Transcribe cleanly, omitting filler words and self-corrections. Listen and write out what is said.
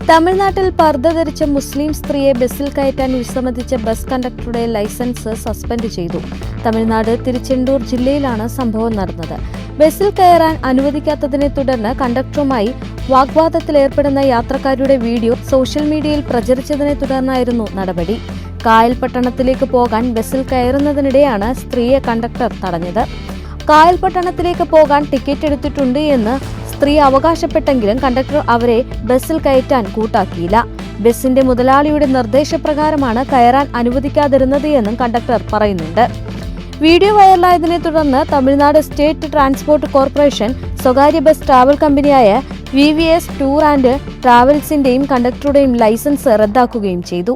തമിഴ്നാട്ടിൽ പർദ്ദ ധരിച്ച മുസ്ലിം സ്ത്രീയെ ബസ്സിൽ കയറ്റാൻ വിസമ്മതിച്ച ബസ് കണ്ടക്ടറുടെ ലൈസൻസ് സസ്പെൻഡ് ചെയ്തു. തമിഴ്നാട് തിരുച്ചെണ്ടൂർ ജില്ലയിലാണ് സംഭവം നടന്നത്. ബസ്സിൽ കയറാൻ അനുവദിക്കാത്തതിനെ തുടർന്ന് കണ്ടക്ടറുമായി വാഗ്വാദത്തിലേർപ്പെടുന്ന യാത്രക്കാരുടെ വീഡിയോ സോഷ്യൽ മീഡിയയിൽ പ്രചരിച്ചതിനെ തുടർന്നായിരുന്നു നടപടി. കായൽ പട്ടണത്തിലേക്ക് പോകാൻ ബസ്സിൽ കയറുന്നതിനിടെയാണ് സ്ത്രീയെ കണ്ടക്ടർ തടഞ്ഞത്. കായൽ പട്ടണത്തിലേക്ക് പോകാൻ ടിക്കറ്റ് എടുത്തിട്ടുണ്ട് എന്ന് സ്ത്രീ അവകാശപ്പെട്ടെങ്കിലും കണ്ടക്ടർ അവരെ ബസ്സിൽ കയറ്റാൻ കൂട്ടാക്കിയില്ല. ബസിന്റെ മുതലാളിയുടെ നിർദ്ദേശപ്രകാരമാണ് കയറാൻ അനുവദിക്കാതിരുന്നത് എന്നും കണ്ടക്ടർ പറയുന്നുണ്ട്. വീഡിയോ വൈറലായതിനെ തുടർന്ന് തമിഴ്നാട് സ്റ്റേറ്റ് ട്രാൻസ്പോർട്ട് കോർപ്പറേഷൻ സ്വകാര്യ ബസ് ട്രാവൽ കമ്പനിയായ VVS ടൂർ ആൻഡ് ട്രാവൽസിന്റെയും കണ്ടക്ടറുടെയും ലൈസൻസ് റദ്ദാക്കുകയും ചെയ്തു.